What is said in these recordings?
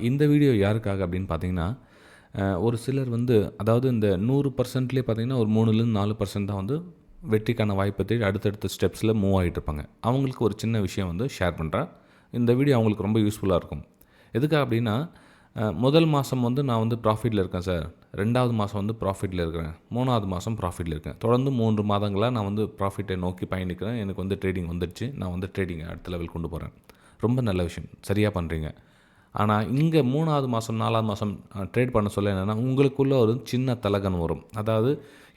இந்த வீடியோ யாருக்காக அப்படின்னு பார்த்தீங்கன்னா, ஒரு சிலர் வந்து அதாவது இந்த 100%லேயே பார்த்தீங்கன்னா, ஒரு 3லேருந்து 4% தான் வந்து வெற்றிக்கான வாய்ப்பை தேடி அடுத்தடுத்த ஸ்டெப்ஸில் மூவ் ஆகிட்டு இருப்பாங்க. அவங்களுக்கு ஒரு சின்ன விஷயம் வந்து ஷேர் பண்ணுறேன். இந்த வீடியோ அவங்களுக்கு ரொம்ப யூஸ்ஃபுல்லாக இருக்கும். எதுக்காக அப்படின்னா, முதல் மாதம் வந்து நான் வந்து ப்ராஃபிட்டில் இருக்கேன் சார். 2வது மாதம் வந்து ப்ராஃபிட்டில் இருக்கிறேன். 3வது மாதம் ப்ராஃபிட்டில் இருக்கேன். தொடர்ந்து 3 மாதங்களாக நான் வந்து ப்ராஃபிட்டை நோக்கி பயணிக்கிறேன். எனக்கு வந்து ட்ரேடிங் வந்துடுச்சு. நான் வந்து ட்ரேடிங்கை அடுத்த லெவல் கொண்டு போகிறேன். ரொம்ப நல்ல விஷயம். சரியாக பண்ணுறீங்க. ஆனால் இங்கே 3வது மாதம் 4வது மாதம் ட்ரேட் பண்ண சொல்ல என்னென்னா, உங்களுக்குள்ளே ஒரு சின்ன தலகணம் வரும். அதாவது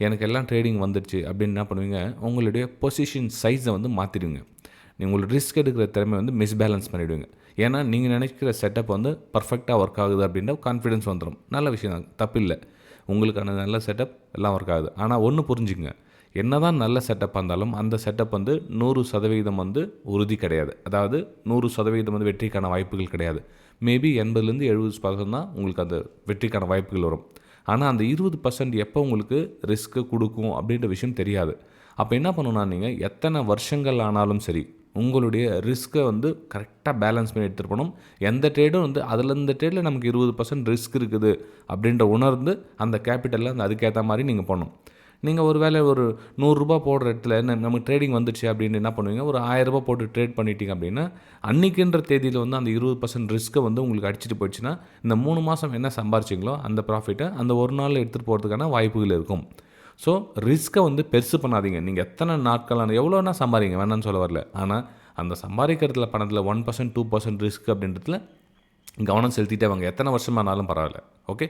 எனக்கு எல்லாம் ட்ரேடிங் வந்துடுச்சு அப்படின்னு என்ன பண்ணுவீங்க, உங்களுடைய பொசிஷன் சைஸை வந்து மாற்றிடுவீங்க. நீங்கள் உங்களோட ரிஸ்க் எடுக்கிற திறமை வந்து மிஸ்பேலன்ஸ் பண்ணிவிடுவீங்க. ஏன்னா நீங்கள் நினைக்கிற செட்டப் வந்து பர்ஃபெக்டாக ஒர்க் ஆகுது அப்படின்ற கான்ஃபிடன்ஸ் வந்துடும். நல்ல விஷயம் தான், தப்பில்லை. உங்களுக்கான நல்ல செட்டப் எல்லாம் ஒர்க் ஆகுது. ஆனால் ஒன்று புரிஞ்சுக்குங்க, என்ன தான் நல்ல செட்டப்பாக இருந்தாலும் அந்த செட்டப் வந்து 100% வந்து உறுதி கிடையாது. அதாவது 100% வந்து வெற்றிக்கான வாய்ப்புகள் கிடையாது. மேபி 80லேருந்து 70% தான் உங்களுக்கு அந்த வெற்றிக்கான வாய்ப்புகள் வரும். ஆனால் அந்த 20% எப்போ உங்களுக்கு ரிஸ்க்கு கொடுக்கும் அப்படின்ற விஷயம் தெரியாது. அப்போ என்ன பண்ணணும்னா, நீங்கள் எத்தனை வருஷங்கள் ஆனாலும் சரி உங்களுடைய ரிஸ்க்கை வந்து கரெக்டாக பேலன்ஸ் பண்ணி எடுத்துகிட்டு போகணும். எந்த ட்ரேடும் வந்து அதில் இந்த ட்ரேடில் நமக்கு 20% ரிஸ்க் இருக்குது அப்படின்ற உணர்ந்து அந்த கேபிட்டலில் அந்த அதுக்கேற்ற மாதிரி நீங்கள் போகணும். நீங்கள் ஒரு வேளை ஒரு ₹100 போடுற இடத்துல நமக்கு ட்ரேடிங் வந்துடுச்சு அப்படின்னு என்ன பண்ணுவீங்க, ஒரு ₹1000 போட்டு ட்ரேட் பண்ணிட்டீங்க அப்படின்னா, அன்றைக்கின்ற தேதியில் வந்து அந்த 20% ரிஸ்க்கை வந்து உங்களுக்கு அடிச்சுட்டு போயிடுச்சுன்னா, இந்த 3 மாதம் என்ன சம்பாரிச்சிங்களோ அந்த ப்ராஃபிட்டை அந்த ஒரு நாளில் எடுத்துகிட்டு போகிறதுக்கான வாய்ப்புகள் இருக்கும். ஸோ ரிஸ்க்கை வந்து பெருசு பண்ணாதீங்க. நீங்கள் எத்தனை நாட்களான எவ்வளோனா சம்பாதிங்க, வேணான்னு சொல்ல வரல. ஆனால் அந்த சம்பாதிக்கிறதுல பணத்தில் 1% 2% ரிஸ்க் அப்படின்றதுல கவனம் செலுத்திட்டே வாங்க. எத்தனை வருஷமானாலும் பரவாயில்ல. ஓகே.